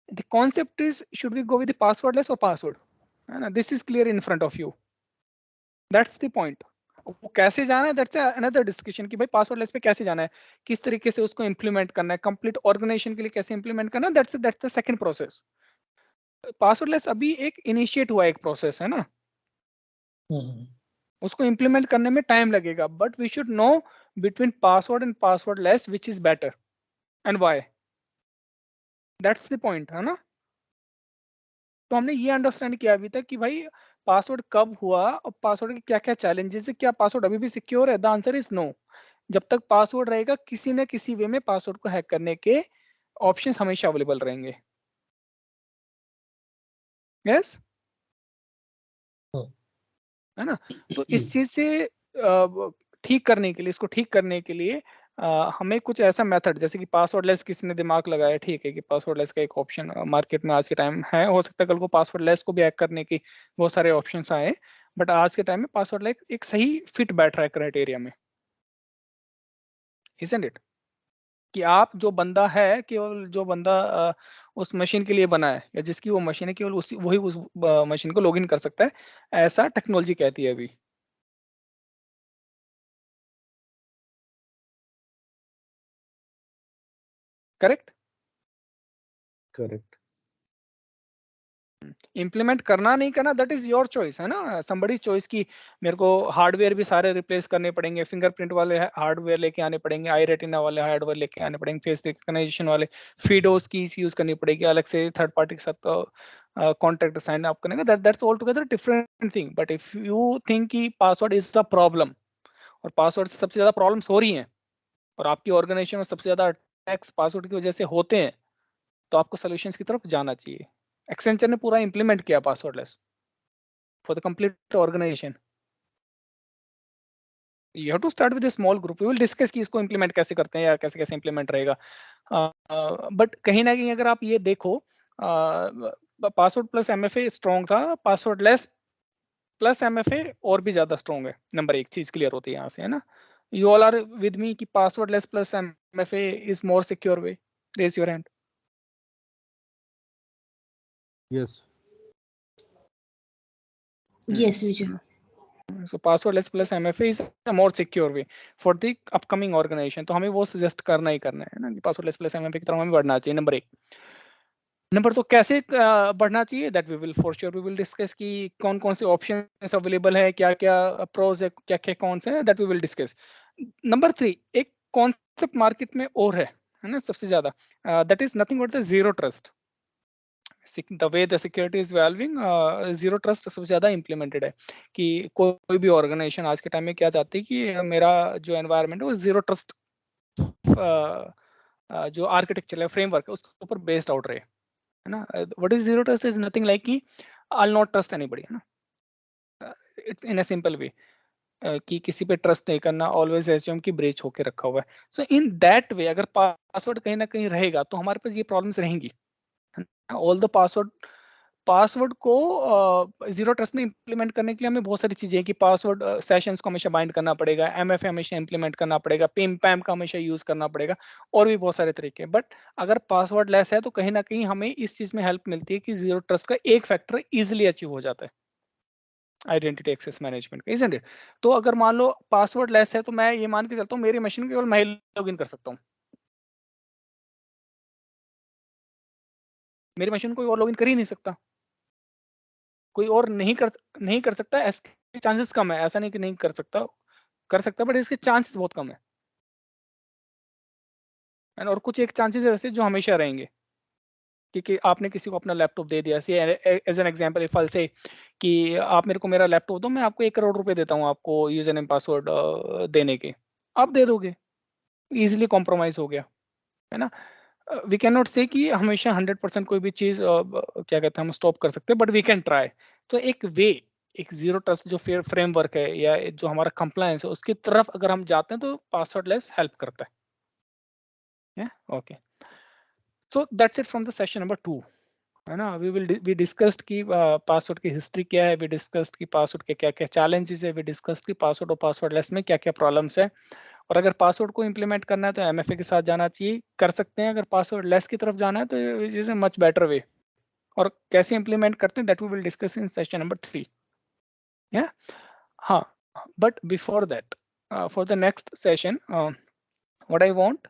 The concept is should we go with passwordless और पासवर्ड, है ना, this is clear in front of you, that's the point. वो कैसे जाना है दैट्स अनदर डिस्कशन कि भाई पासवर्डलेस पे कैसे जाना है, किस तरीके से उसको इंप्लीमेंट करना है, कंप्लीट ऑर्गेनाइजेशन के लिए कैसे इंप्लीमेंट करना है, दैट्स द सेकंड प्रोसेस। पासवर्डलेस अभी एक इनिशिएट हुआ एक प्रोसेस है ना, उसको इंप्लीमेंट करने में टाइम लगेगा, but we should know between password and passwordless which is better and why, that's the point, है ना। तो हमने ये अंडरस्टैंड किया अभी तक कि भाई पासवर्ड कब हुआ और पासवर्ड के क्या क्या चैलेंजेस है, क्या पासवर्ड अभी भी सिक्योर है, द आंसर इज नो। जब तक पासवर्ड रहेगा किसी न किसी वे में पासवर्ड को हैक करने के ऑप्शंस हमेशा अवेलेबल रहेंगे। यस, है ना। तो इस चीज से ठीक करने के लिए, इसको ठीक करने के लिए हमें कुछ ऐसा मेथड, जैसे कि पासवर्डलेस किसी ने दिमाग लगाया, ठीक है कि पासवर्डलेस का एक ऑप्शन मार्केट में आज के टाइम है, हो सकता है कल को पासवर्डलेस को भी हैक करने की बहुत सारे ऑप्शंस आए, बट आज के टाइम में पासवर्डलेस एक सही फिट बैठ रहा है क्राइटेरिया में, इजंट इट, कि आप जो बंदा है, केवल जो बंदा उस मशीन के लिए बना है या जिसकी वो मशीन है, केवल उसी वही उस मशीन को लॉगिन कर सकता है, ऐसा टेक्नोलॉजी कहती है अभी। Correct, correct. इम्प्लीमेंट करना नहीं करना दैट इज योर चॉइस, है ना, समबडी चॉइस की मेरे को हार्डवेयर भी सारे रिप्लेस करने पड़ेंगे, फिंगरप्रिंट वाले हार्डवेयर लेके आने पड़ेंगे, आई रेटिना वाले हार्डवेयर लेके आने पड़ेंगे, फेस रिकग्निशन वाले फीडोस कीज यूज करनी पड़ेगी, अलग से थर्ड पार्टी के साथ कॉन्ट्रैक्ट साइन अप करने का, that's all together different thing. But if you think कि पासवर्ड इज द प्रॉब्लम और पासवर्ड से सबसे ज्यादा प्रॉब्लम्स हो रही हैं और आपकी ऑर्गेनाइजेशन में सबसे ज्यादा अटैक्स पासवर्ड की वजह से होते हैं, तो आपको सॉल्यूशंस की तरफ जाना चाहिए। एक्सेंचर ने पूरा इंप्लीमेंट किया passwordless for the complete organization. You have to start with a small group, we will discuss कि इसको इंप्लीमेंट कैसे करते हैं या कैसे कैसे इंप्लीमेंट रहेगा। बट कहीं ना कहीं अगर आप ये देखो, पासवर्ड प्लस एमएफए स्ट्रॉन्ग था, पासवर्ड लेस प्लस एमएफए और भी ज्यादा स्ट्रॉन्ग है। नंबर एक चीज क्लियर होती है यहाँ से, है ना। You all are with me कि password less plus MFA is more secure way, raise your hand. Yes. Yes, Vijay. So passwordless plus MFA is a more secure way for the upcoming organization. तो हमें वो suggest करना ही करना है ना कि passwordless plus MFA की तरफ हमें बढ़ना चाहिए, नंबर एक। नंबर तो कैसे बढ़ना चाहिए, that we will for sure we will discuss कि कौन कौन से ऑप्शंस अवेलेबल है, क्या क्या प्रोज है, क्या क्या कॉन्स है, that we will discuss. Number 3, एक कॉन्सेप्ट मार्केट में और है ना सबसे ज्यादा, that is nothing but the zero trust. The way the security is evolving, zero trust सबसे ज्यादा इंप्लीमेंटेड है कि कोई भी ऑर्गेनाइजेशन आज के टाइम में क्या चाहती है कि मेरा जो एनवायरनमेंट है वो जीरो ट्रस्ट जो आर्किटेक्चर है, फ्रेमवर्क है, उसके ऊपर बेस्ड आउट रहे, है ना। What is zero trust is nothing like कि I will not trust anybody, है ना, it's in a simple way कि किसी पे ट्रस्ट नहीं करना, ऑलवेज एज्यूम कि ब्रीच होके रखा हुआ है। सो इन दैट वे अगर पासवर्ड कहीं ना कहीं रहेगा तो हमारे पास ये प्रॉब्लम्स रहेंगी। ऑल द पासवर्ड पासवर्ड को जीरो ट्रस्ट में इंप्लीमेंट करने के लिए हमें बहुत सारी चीजें हैं कि पासवर्ड सेशंस को हमेशा बाइंड करना पड़ेगा, एमएफए हमेशा इंप्लीमेंट करना पड़ेगा, पिम पैम का हमेशा यूज करना पड़ेगा, और भी बहुत सारे तरीके। बट अगर पासवर्ड लेस है तो कहीं ना कहीं हमें इस चीज में हेल्प मिलती है कि जीरो ट्रस्ट का एक फैक्टर इजिली अचीव हो जाता है आइडेंटिटी एक्सेस मैनेजमेंट का, इजंट इट? तो अगर मान लो पासवर्ड लेस है तो मैं ये मान के चलता हूँ मेरी मशीन केवल मैं लॉगिन कर सकता हूँ, मेरी मशीन कोई और लॉगिन कर ही नहीं सकता, कोई और नहीं कर सकता। इसके चांसेस कम है, ऐसा नहीं कि नहीं कर सकता, कर सकता, बट इसके चांसेस बहुत कम है। और कुछ एक चांसेस ऐसे जो हमेशा रहेंगे कि आपने किसी को अपना लैपटॉप दे दिया, as an example if I say कि आप मेरे को मेरा लैपटॉप दो, मैं आपको 1 करोड़ रुपए देता हूँ आपको यूजर नेम पासवर्ड देने के, आप दे दोगे, इजीली कॉम्प्रोमाइज हो गया, है ना? वी कैन नॉट से कि हमेशा 100% कोई भी चीज क्या कहते हैं हम स्टॉप कर सकते हैं, बट वी कैन ट्राई। तो एक वे, एक जीरो ट्रस्ट जो फ्रेमवर्क है या जो हमारा कंप्लायंस है उसकी तरफ अगर हम जाते हैं तो पासवर्ड लेस हेल्प करता है। Okay, so that's it from the session number 2, है ना? वी डिस्कस्ड की पासवर्ड की हिस्ट्री क्या है, वी डिस्कस्ड की पासवर्ड के क्या क्या चैलेंजेस है, वी डिस्कस्ड की पासवर्ड और पासवर्ड लेस में क्या क्या प्रॉब्लम्स है, और अगर पासवर्ड को इंप्लीमेंट करना है तो एमएफए के साथ जाना चाहिए, कर सकते हैं। अगर पासवर्ड लेस की तरफ जाना है तो which is a much better way, और कैसे इंप्लीमेंट करते हैं that we will discuss in session number 3। या हाँ, but before that, for the next session what I want